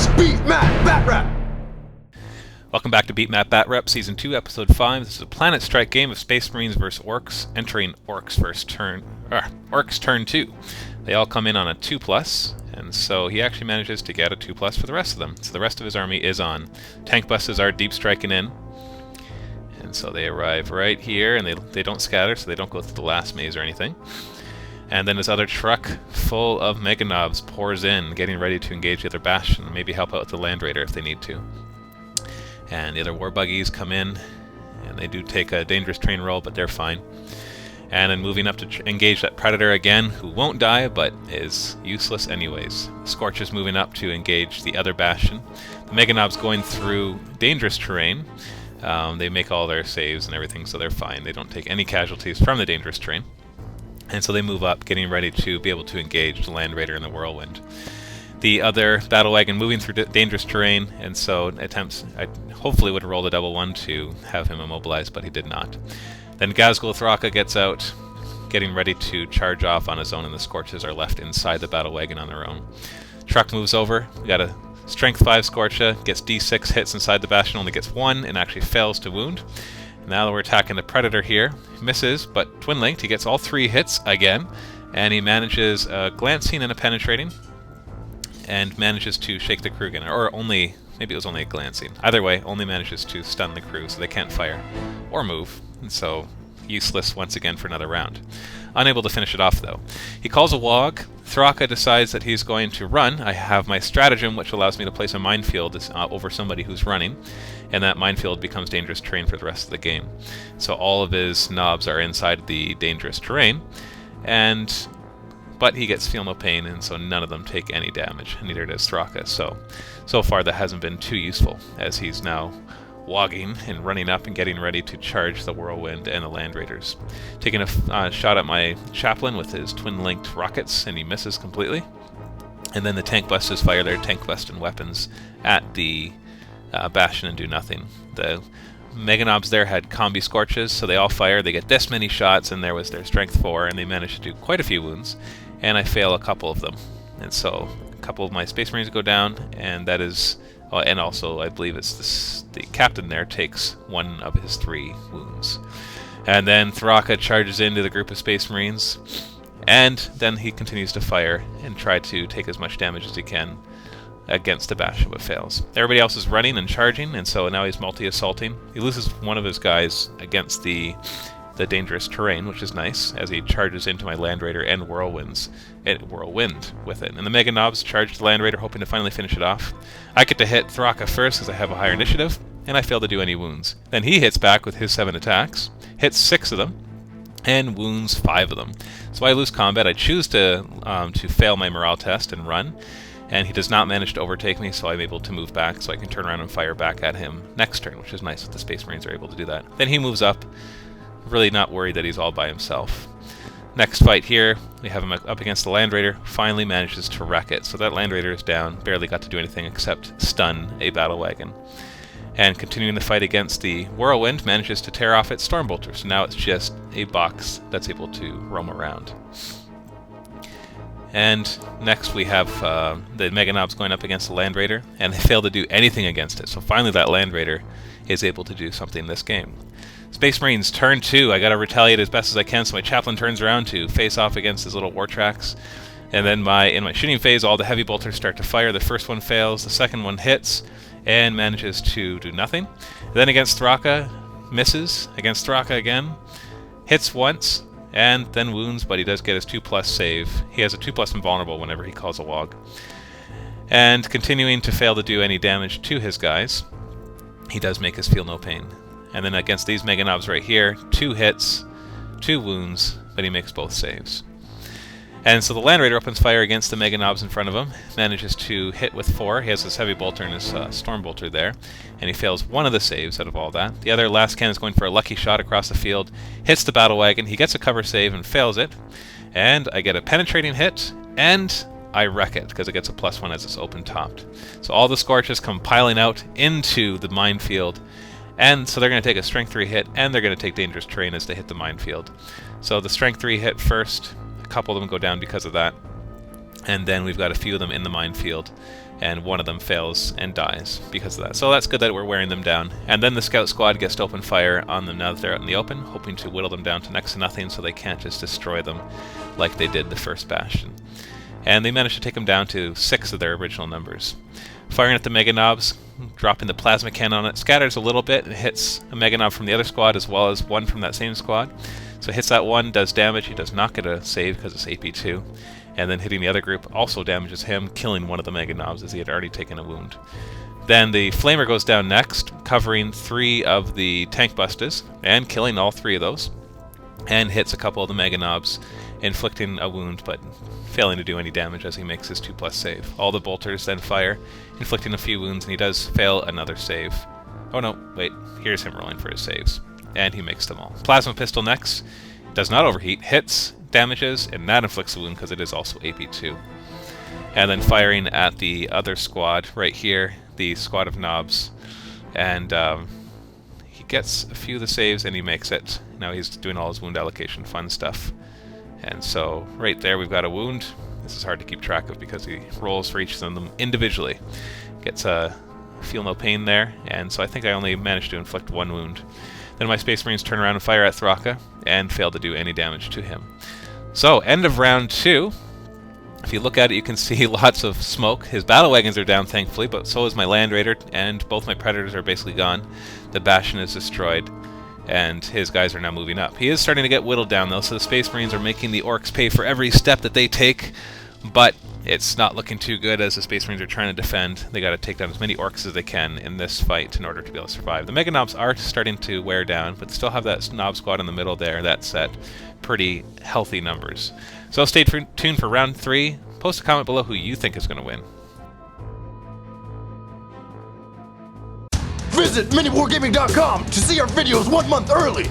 Beat Map Batrep! Welcome back to Beat Map Batrep, Season 2, Episode 5. This is a Planetstrike game of Space Marines vs. Orks, entering Orks turn 2. They all come in on a 2+, and so he actually manages to get a 2+ for the rest of them. So the rest of his army is on. Tank buses are deep striking in, and so they arrive right here, and they don't scatter, so they don't go through the last maze or anything. And then his other truck, full of Mega Knobs, pours in, getting ready to engage the other Bastion, maybe help out with the Land Raider if they need to. And the other war buggies come in, and they do take a dangerous train roll, but they're fine. And then moving up to engage that Predator again, who won't die, but is useless anyways. Scorch is moving up to engage the other Bastion. The Mega Knobs going through dangerous terrain. They make all their saves and everything, so they're fine. They don't take any casualties from the dangerous terrain. And so they move up, getting ready to be able to engage the Land Raider and the Whirlwind. The other battle wagon moving through dangerous terrain, and so I hopefully would have rolled a double 1 to have him immobilized, but he did not. Then Ghazghkull Thraka gets out, getting ready to charge off on his own, and the Scorches are left inside the battle wagon on their own. Truck moves over. We got a Strength 5 Scorcha, gets D6 hits inside the Bastion, only gets 1, and actually fails to wound. Now we're attacking the Predator here. He misses, but twin-linked. He gets all 3 hits again, and he manages a glancing and a penetrating, and manages to shake the crew again, or only, maybe it was only a glancing. Either way, only manages to stun the crew, so they can't fire or move, and so useless once again for another round. Unable to finish it off, though. He calls a Wog. Thraka decides that he's going to run. I have my stratagem, which allows me to place a minefield over somebody who's running, and that minefield becomes dangerous terrain for the rest of the game. So all of his knobs are inside the dangerous terrain, but he gets feel no pain, and so none of them take any damage, and neither does Thraka. So far that hasn't been too useful, as he's now wogging and running up and getting ready to charge the Whirlwind and the Land Raiders. Taking a shot at my Chaplain with his twin-linked rockets, and he misses completely. And then the tank busters fire their tank busting weapons at the Bastion and do nothing. The Mega Knobs there had combi Scorches, so they all fire. They get this many shots, and there was their Strength 4, and they managed to do quite a few wounds. And I fail a couple of them, and so a couple of my Space Marines go down, and that is, and also I believe it's the captain there takes 1 of his 3 wounds. And then Thraka charges into the group of Space Marines, and then he continues to fire and try to take as much damage as he can against the Bastion, but fails. Everybody else is running and charging, and so now he's multi-assaulting. He loses one of his guys against the dangerous terrain, which is nice, as he charges into my Land Raider and Whirlwind with it. And the Mega Knobs charge the Land Raider, hoping to finally finish it off. I get to hit Thraka first, because I have a higher initiative, and I fail to do any wounds. Then he hits back with his 7 attacks, hits 6 of them, and wounds 5 of them. So I lose combat. I choose to fail my morale test and run, and he does not manage to overtake me, so I'm able to move back, so I can turn around and fire back at him next turn, which is nice that the Space Marines are able to do that. Then he moves up, really not worried that he's all by himself. Next fight here, we have him up against the Land Raider, finally manages to wreck it. So that Land Raider is down, barely got to do anything except stun a battle wagon. And continuing the fight against the Whirlwind, manages to tear off its Stormbolter, so now it's just a box that's able to roam around. And next we have the Mega Knobs going up against the Land Raider, and they fail to do anything against it. So finally that Land Raider is able to do something in this game. Space Marines turn 2. I gotta retaliate as best as I can, so my Chaplain turns around to face off against his little war tracks. And then in my shooting phase, all the heavy bolters start to fire. The first one fails, the second one hits, and manages to do nothing. Then against Thraka, misses. Against Thraka again, hits once, and then wounds, but he does get his 2+ save. He has a 2+ invulnerable whenever he calls a Wog. And continuing to fail to do any damage to his guys, he does make his feel no pain. And then against these Mega Knobs right here, 2 hits, 2 wounds, but he makes both saves. And so the Land Raider opens fire against the Mega Knobs in front of him, manages to hit with 4. He has his Heavy Bolter and his Storm Bolter there, and he fails 1 of the saves out of all that. The other last cannon is going for a lucky shot across the field, hits the battle wagon, he gets a cover save and fails it, and I get a penetrating hit, and I wreck it, because it gets a +1 as it's open-topped. So all the Scorches come piling out into the minefield, and so they're going to take a Strength 3 hit, and they're going to take dangerous terrain as they hit the minefield. So the Strength 3 hit first, a couple of them go down because of that. And then we've got a few of them in the minefield, and one of them fails and dies because of that. So that's good that we're wearing them down. And then the scout squad gets to open fire on them now that they're out in the open, hoping to whittle them down to next to nothing so they can't just destroy them like they did the first bastion. And they managed to take them down to 6 of their original numbers. Firing at the Mega Knobs, dropping the plasma cannon on it, scatters a little bit and hits a Mega Knob from the other squad as well as one from that same squad. So it hits that one, does damage. He does not get a save because it's AP2. And then hitting the other group also damages him, killing one of the Mega Knobs as he had already taken a wound. Then the Flamer goes down next, covering 3 of the Tank Bustas and killing all 3 of those, and hits a couple of the Mega Knobs, inflicting a wound but failing to do any damage as he makes his 2+ save. All the bolters then fire, inflicting a few wounds, and he does fail another save. Oh no, wait, here's him rolling for his saves, and he makes them all. Plasma Pistol next, does not overheat, hits, damages, and that inflicts a wound because it is also AP2. And then firing at the other squad right here, the squad of knobs, and he gets a few of the saves and he makes it. Now he's doing all his wound allocation fun stuff. And so right there we've got a wound. This is hard to keep track of because he rolls for each of them individually. Gets a feel no pain there, and so I think I only managed to inflict 1 wound. Then my Space Marines turn around and fire at Thraka, and fail to do any damage to him. So, end of round 2. If you look at it, you can see lots of smoke. His battle wagons are down, thankfully, but so is my Land Raider, and both my Predators are basically gone. The Bastion is destroyed, and his guys are now moving up. He is starting to get whittled down, though, so the Space Marines are making the Orks pay for every step that they take, but it's not looking too good as the Space Marines are trying to defend. They got to take down as many Orks as they can in this fight in order to be able to survive. The Mega Knobs are starting to wear down, but still have that Knob Squad in the middle there. That's at pretty healthy numbers. So stay tuned for round 3. Post a comment below who you think is going to win. Visit MiniWarGaming.com to see our videos 1 month early.